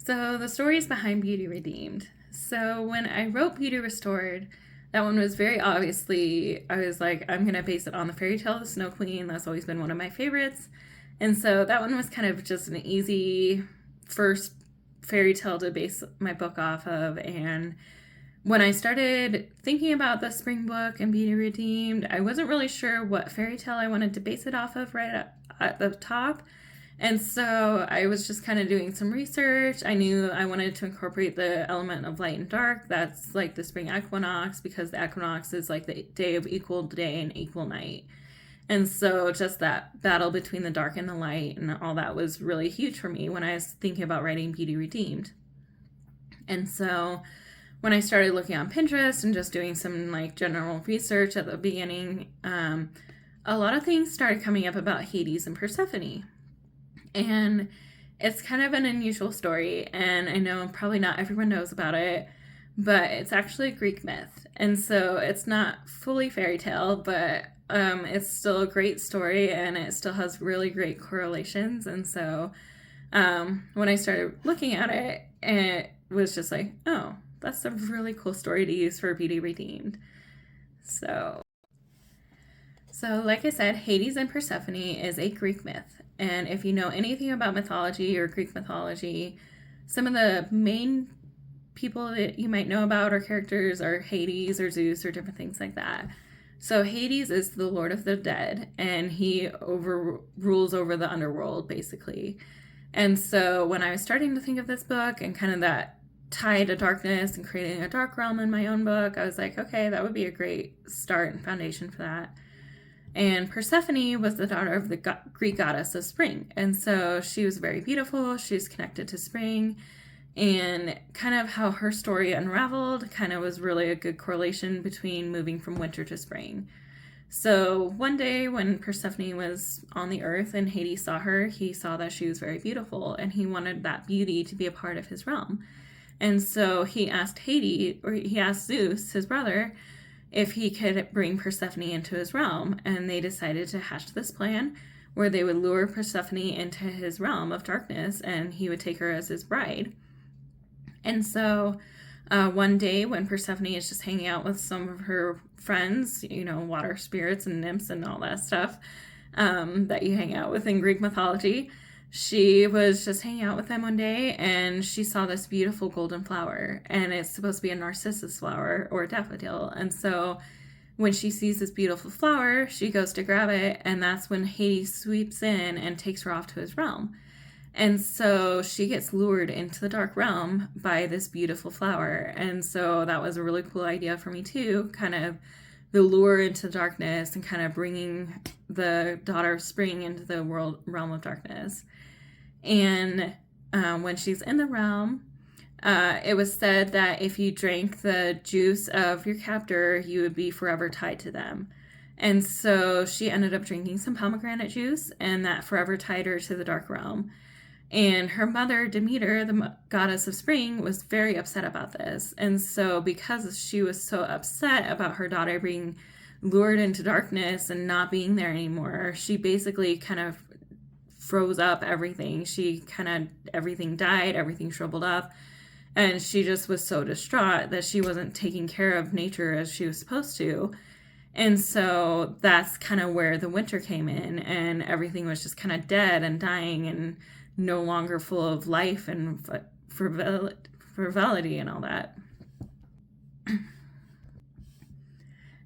So the stories behind Beauty Redeemed. So when I wrote Beauty Restored, that one was very obviously, I was like, I'm going to base it on the fairy tale of the Snow Queen. That's always been one of my favorites. And so that one was kind of just an easy first fairy tale to base my book off of. And when I started thinking about the spring book and Beauty Redeemed, I wasn't really sure what fairy tale I wanted to base it off of right at the top. And so I was just kind of doing some research. I knew I wanted to incorporate the element of light and dark. That's like the spring equinox, because the equinox is like the day of equal day and equal night. And so just that battle between the dark and the light and all that was really huge for me when I was thinking about writing Beauty Redeemed. And so when I started looking on Pinterest and just doing some like general research at the beginning, a lot of things started coming up about Hades and Persephone. And it's kind of an unusual story, and I know probably not everyone knows about it, but it's actually a Greek myth. And so it's not fully fairy tale, but it's still a great story, and it still has really great correlations. And so when I started looking at it, it was just like, oh, that's a really cool story to use for Beauty Redeemed. So like I said, Hades and Persephone is a Greek myth. And if you know anything about mythology or Greek mythology, some of the main people that you might know about or characters are Hades or Zeus or different things like that. So Hades is the lord of the dead, and he rules over the underworld, basically. And so when I was starting to think of this book and kind of that tie to darkness and creating a dark realm in my own book, I was like, okay, that would be a great start and foundation for that. And Persephone was the daughter of the Greek goddess of spring. And so she was very beautiful. She's connected to spring. And kind of how her story unraveled kind of was really a good correlation between moving from winter to spring. So one day when Persephone was on the earth and Hades saw her, he saw that she was very beautiful, and he wanted that beauty to be a part of his realm. And so he asked Zeus, his brother, if he could bring Persephone into his realm, and they decided to hatch this plan where they would lure Persephone into his realm of darkness, and he would take her as his bride. And so one day when Persephone is just hanging out with some of her friends, water spirits and nymphs and all that stuff that you hang out with in Greek mythology, she was just hanging out with them one day, and she saw this beautiful golden flower, and it's supposed to be a narcissus flower or a daffodil. And so when she sees this beautiful flower, she goes to grab it, and that's when Hades sweeps in and takes her off to his realm. And so she gets lured into the dark realm by this beautiful flower. And so that was a really cool idea for me too, kind of the lure into darkness and kind of bringing the daughter of spring into the realm of darkness. And when she's in the realm, it was said that if you drank the juice of your captor, you would be forever tied to them. And so she ended up drinking some pomegranate juice, and that forever tied her to the dark realm. And her mother, Demeter, the goddess of spring, was very upset about this. And so because she was so upset about her daughter being lured into darkness and not being there anymore, she basically kind of froze up everything. Everything died, everything shriveled up. And she just was so distraught that she wasn't taking care of nature as she was supposed to. And so that's kind of where the winter came in, and everything was just kind of dead and dying and no longer full of life and frivolity and all that.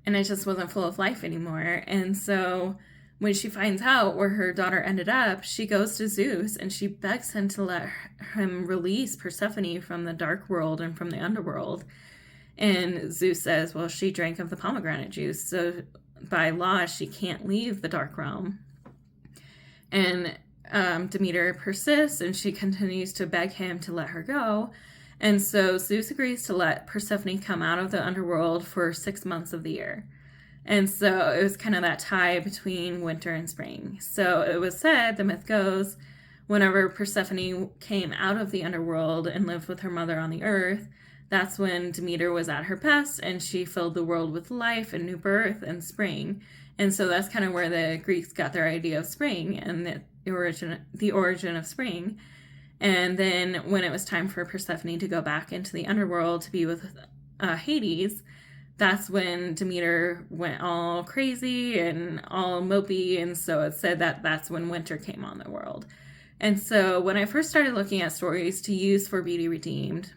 And it just wasn't full of life anymore. And so when she finds out where her daughter ended up, she goes to Zeus and she begs him to let him release Persephone from the dark world and from the underworld. And Zeus says, well, she drank of the pomegranate juice, so by law she can't leave the dark realm. And Demeter persists, and she continues to beg him to let her go. And so Zeus agrees to let Persephone come out of the underworld for 6 months of the year. And so it was kind of that tie between winter and spring. So it was said, the myth goes, whenever Persephone came out of the underworld and lived with her mother on the earth, that's when Demeter was at her best, and she filled the world with life and new birth and spring. And so that's kind of where the Greeks got their idea of spring and the origin of spring. And then when it was time for Persephone to go back into the underworld to be with Hades, that's when Demeter went all crazy and all mopey, and so it said that that's when winter came on the world. And so when I first started looking at stories to use for Beauty Redeemed,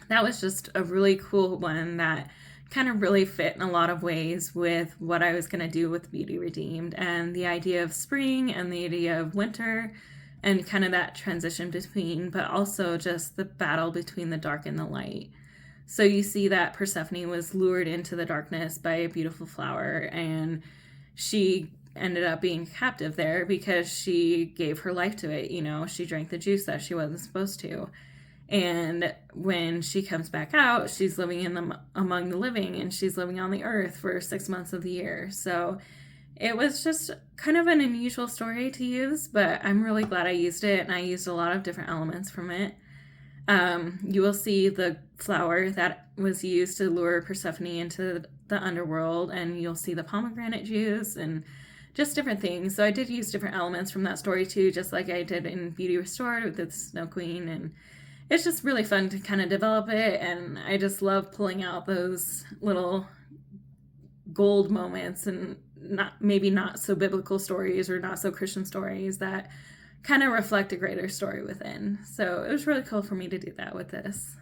that was just a really cool one that kind of really fit in a lot of ways with what I was going to do with Beauty Redeemed, and the idea of spring and the idea of winter and kind of that transition between, but also just the battle between the dark and the light. So you see that Persephone was lured into the darkness by a beautiful flower, and she ended up being captive there because she gave her life to it. You know, she drank the juice that she wasn't supposed to. And when she comes back out, she's living among the living, and she's living on the earth for 6 months of the year. So it was just kind of an unusual story to use, but I'm really glad I used it, and I used a lot of different elements from it. You will see the flower that was used to lure Persephone into the underworld, and you'll see the pomegranate juice and just different things. So I did use different elements from that story too, just like I did in Beauty Restored with the Snow Queen, and it's just really fun to kind of develop it, and I just love pulling out those little gold moments and maybe not so biblical stories or not so Christian stories that kind of reflect a greater story within. So it was really cool for me to do that with this.